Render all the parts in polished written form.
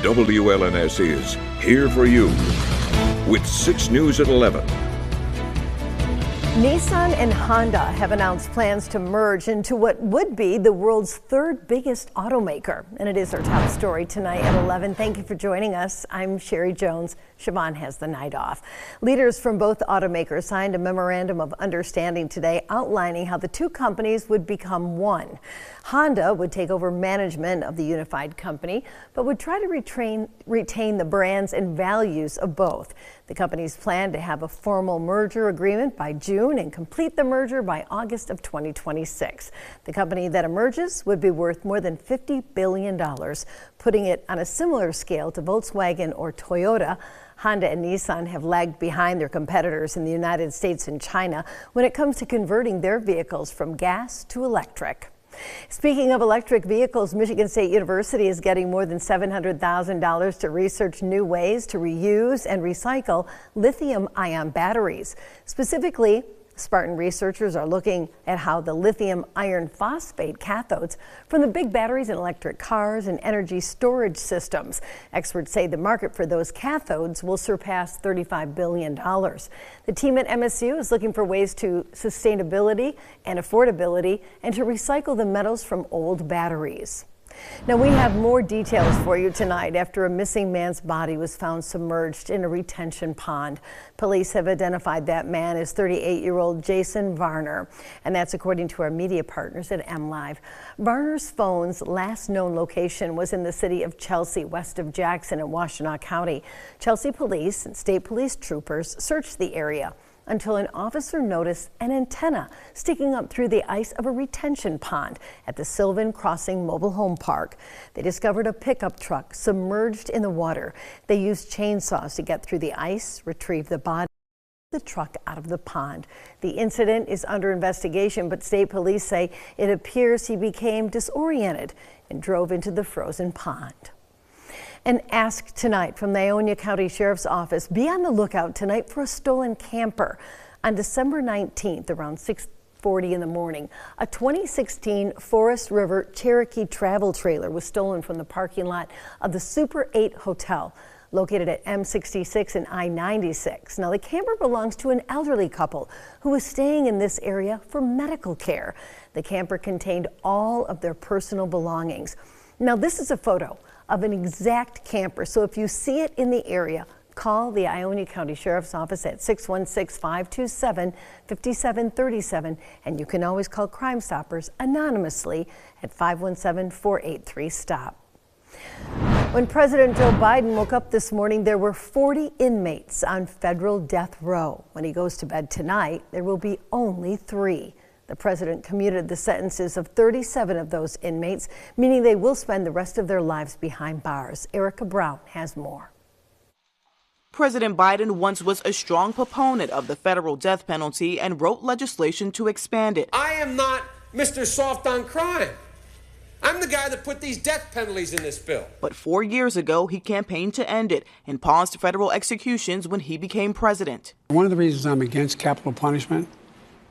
WLNS is here for you with 6 News at 11. Nissan and Honda have announced plans to merge into what would be the world's third biggest automaker. And it is our top story tonight at 11. Thank you for joining us. I'm Sherry Jones. Siobhan has the night off. Leaders from both automakers signed a memorandum of understanding today outlining how the two companies would become one. Honda would take over management of the unified company, but would try to retain the brands and values of both. The companies plan to have a formal merger agreement by June and complete the merger by August of 2026. The company that emerges would be worth more than $50 billion, putting it on a similar scale to Volkswagen or Toyota. Honda and Nissan have lagged behind their competitors in the United States and China when it comes to converting their vehicles from gas to electric. Speaking of electric vehicles, Michigan State University is getting more than $700,000 to research new ways to reuse and recycle lithium-ion batteries. Specifically, Spartan researchers are looking at how the lithium iron phosphate cathodes from the big batteries in electric cars and energy storage systems. Experts say the market for those cathodes will surpass $35 billion. The team at MSU is looking for ways to sustainability and affordability and to recycle the metals from old batteries. Now we have more details for you tonight after a missing man's body was found submerged in a retention pond. Police have identified that man as 38-year-old Jason Varner, and that's according to our media partners at MLive. Varner's phone's last known location was in the city of Chelsea, west of Jackson in Washtenaw County. Chelsea police and state police troopers searched the area until an officer noticed an antenna sticking up through the ice of a retention pond at the Sylvan Crossing Mobile Home Park. They discovered a pickup truck submerged in the water. They used chainsaws to get through the ice, retrieve the body of the truck out of the pond. The incident is under investigation, but state police say it appears he became disoriented and drove into the frozen pond. An ask tonight from the Ionia County Sheriff's Office. Be on the lookout tonight for a stolen camper. On December 19th, around 6:40 in the morning, a 2016 Forest River Cherokee travel trailer was stolen from the parking lot of the Super 8 Hotel, located at M66 and I-96. Now, the camper belongs to an elderly couple who was staying in this area for medical care. The camper contained all of their personal belongings. Now, this is a photo of an exact camper, so if you see it in the area, call the Ionia County Sheriff's Office at 616-527-5737, and you can always call Crime Stoppers anonymously at 517-483-STOP. When President Joe Biden woke up this morning, there were 40 inmates on federal death row. When he goes to bed tonight, there will be only 3. The president commuted the sentences of 37 of those inmates, meaning they will spend the rest of their lives behind bars. Erica Brown has more. President Biden once was a strong proponent of the federal death penalty and wrote legislation to expand it. I am not Mr. Soft on crime. I'm the guy that put these death penalties in this bill. But 4 years ago, he campaigned to end it and paused federal executions when he became president. One of the reasons I'm against capital punishment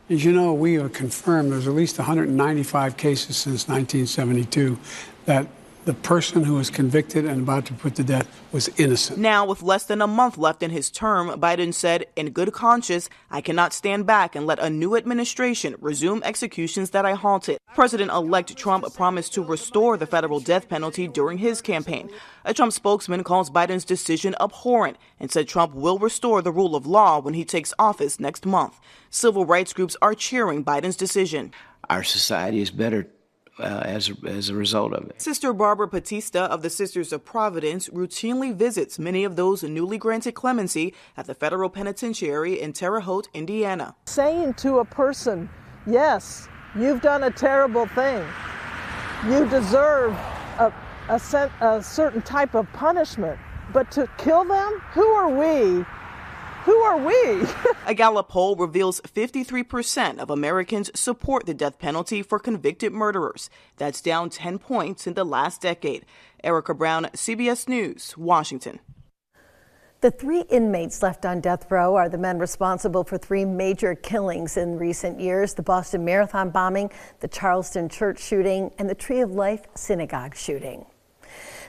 is, we are confirmed there's at least 195 cases since 1972 that the person who was convicted and about to be put to death was innocent. Now, with less than a month left in his term, Biden said, in good conscience, I cannot stand back and let a new administration resume executions that I halted. President-elect Trump promised to restore the federal death penalty during his campaign. A Trump spokesman calls Biden's decision abhorrent and said Trump will restore the rule of law when he takes office next month. Civil rights groups are cheering Biden's decision. Our society is better as a result of it. Sister Barbara Batista of the Sisters of Providence routinely visits many of those newly granted clemency at the federal penitentiary in Terre Haute, Indiana. Saying to a person, yes, you've done a terrible thing. You deserve a certain type of punishment, but to kill them? Who are we? Who are we? A Gallup poll reveals 53% of Americans support the death penalty for convicted murderers. That's down 10 points in the last decade. Erica Brown, CBS News, Washington. The 3 inmates left on death row are the men responsible for 3 major killings in recent years: the Boston Marathon bombing, the Charleston church shooting, and the Tree of Life synagogue shooting.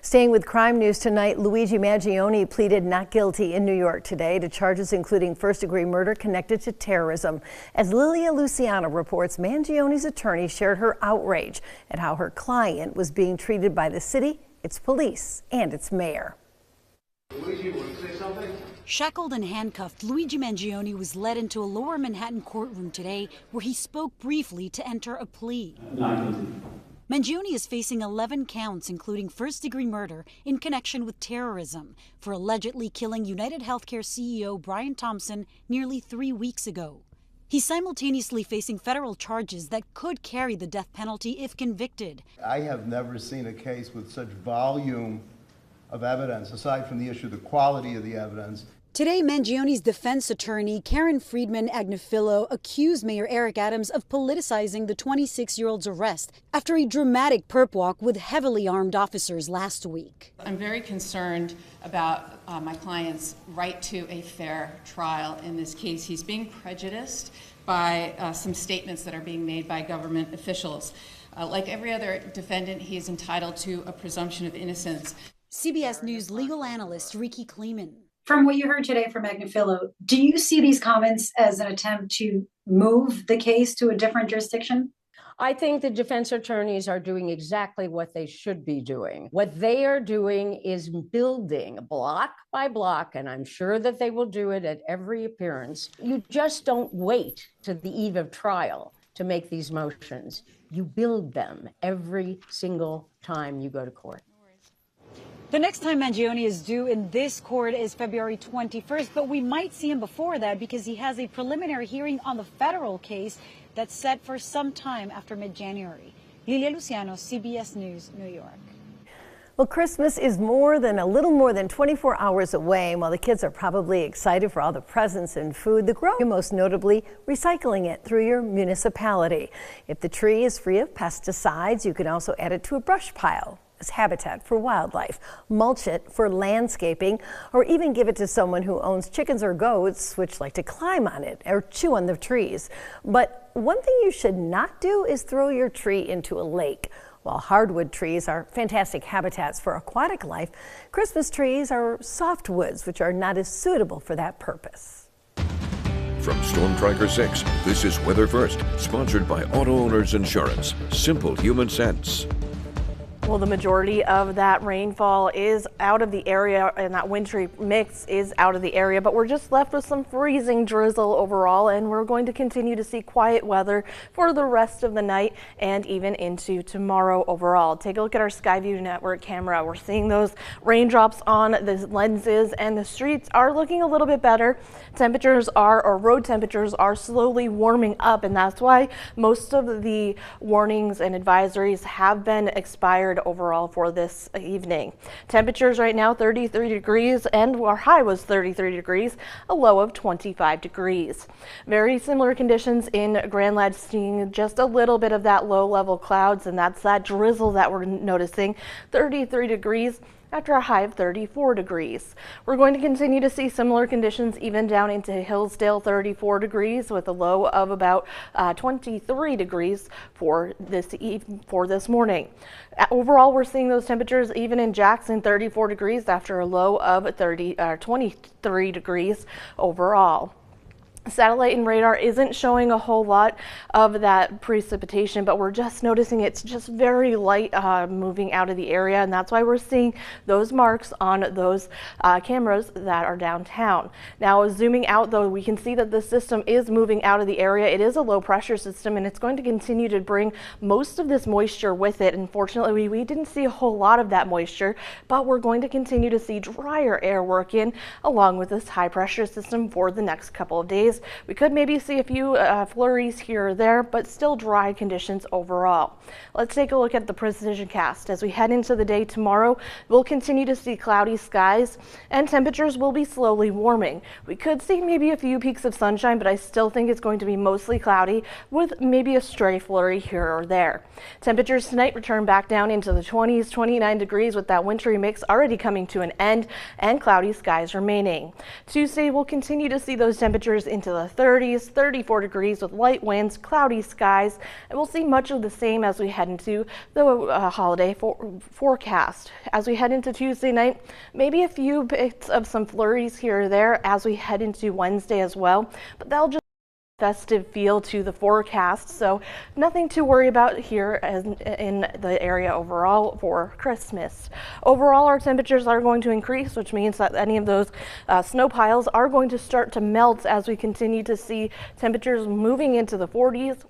Staying with crime news tonight, Luigi Mangione pleaded not guilty in New York today to charges including first-degree murder connected to terrorism. As Lilia Luciano reports, Mangione's attorney shared her outrage at how her client was being treated by the city, its police, and its mayor. Luigi, want to say something? Shackled and handcuffed, Luigi Mangione was led into a lower Manhattan courtroom today where he spoke briefly to enter a plea. Not guilty. Mangione is facing 11 counts, including first-degree murder in connection with terrorism, for allegedly killing United Healthcare CEO Brian Thompson nearly 3 weeks ago. He's simultaneously facing federal charges that could carry the death penalty if convicted. I have never seen a case with such volume of evidence, aside from the issue of the quality of the evidence. Today, Mangione's defense attorney, Karen Friedman Agnifilo, accused Mayor Eric Adams of politicizing the 26-year-old's arrest after a dramatic perp walk with heavily armed officers last week. I'm very concerned about my client's right to a fair trial in this case. He's being prejudiced by some statements that are being made by government officials. Like every other defendant, he is entitled to a presumption of innocence. CBS News legal analyst Ricky Kleeman. From what you heard today from Agnifilo, do you see these comments as an attempt to move the case to a different jurisdiction? I think the defense attorneys are doing exactly what they should be doing. What they are doing is building block by block, and I'm sure that they will do it at every appearance. You just don't wait to the eve of trial to make these motions. You build them every single time you go to court. The next time Mangione is due in this court is February 21st, but we might see him before that because he has a preliminary hearing on the federal case that's set for some time after mid-January. Lilia Luciano, CBS News, New York. Well, Christmas is a little more than 24 hours away, and while the kids are probably excited for all the presents and food, the grown, most notably recycling it through your municipality. If the tree is free of pesticides, you can also add it to a brush pile as habitat for wildlife, mulch it for landscaping, or even give it to someone who owns chickens or goats which like to climb on it or chew on the trees. But one thing you should not do is throw your tree into a lake. While hardwood trees are fantastic habitats for aquatic life, Christmas trees are softwoods, which are not as suitable for that purpose. From Storm Tracker 6, this is Weather First, sponsored by Auto Owners Insurance. Simple human sense. Well, the majority of that rainfall is out of the area, and that wintry mix is out of the area, but we're just left with some freezing drizzle overall, and we're going to continue to see quiet weather for the rest of the night and even into tomorrow overall. Take a look at our Skyview Network camera. We're seeing those raindrops on the lenses, and the streets are looking a little bit better. Road temperatures are slowly warming up, and that's why most of the warnings and advisories have been expired overall for this evening. Temperatures right now 33 degrees, and our high was 33 degrees, a low of 25 degrees. Very similar conditions in Grand Ledge, seeing just a little bit of that low level clouds, and that's that drizzle that we're noticing. 33 degrees after a high of 34 degrees. We're going to continue to see similar conditions even down into Hillsdale, 34 degrees with a low of about 23 degrees for this morning. Overall, we're seeing those temperatures even in Jackson, 34 degrees after a low of 23 degrees overall. Satellite and radar isn't showing a whole lot of that precipitation, but we're just noticing it's just very light moving out of the area, and that's why we're seeing those marks on those cameras that are downtown. Now, zooming out though, we can see that the system is moving out of the area. It is a low pressure system, and it's going to continue to bring most of this moisture with it. Unfortunately, we didn't see a whole lot of that moisture, but we're going to continue to see drier air work in along with this high pressure system for the next couple of days. We could maybe see a few flurries here or there, but still dry conditions overall. Let's take a look at the precision cast. As we head into the day tomorrow, we'll continue to see cloudy skies, and temperatures will be slowly warming. We could see maybe a few peaks of sunshine, but I still think it's going to be mostly cloudy with maybe a stray flurry here or there. Temperatures tonight return back down into the 20s, 29 degrees with that wintry mix already coming to an end and cloudy skies remaining. Tuesday, we'll continue to see those temperatures into into the 30s, 34 degrees with light winds, cloudy skies, and we'll see much of the same as we head into the holiday forecast. As we head into Tuesday night, maybe a few bits of some flurries here or there as we head into Wednesday as well, but that'll just festive feel to the forecast, so nothing to worry about here in the area overall for Christmas. Overall, our temperatures are going to increase, which means that any of those snow piles are going to start to melt as we continue to see temperatures moving into the 40s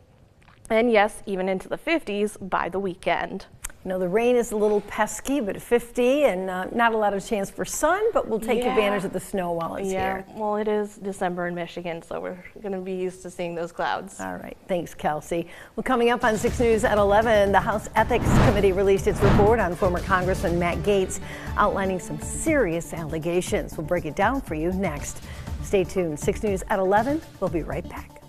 and yes, even into the 50s by the weekend. You know, the rain is a little pesky, but 50 and not a lot of chance for sun, but we'll take advantage of the snow while it's here. Well, it is December in Michigan, so we're going to be used to seeing those clouds. All right. Thanks, Kelsey. Well, coming up on 6 News at 11, the House Ethics Committee released its report on former Congressman Matt Gaetz, outlining some serious allegations. We'll break it down for you next. Stay tuned. 6 News at 11. We'll be right back.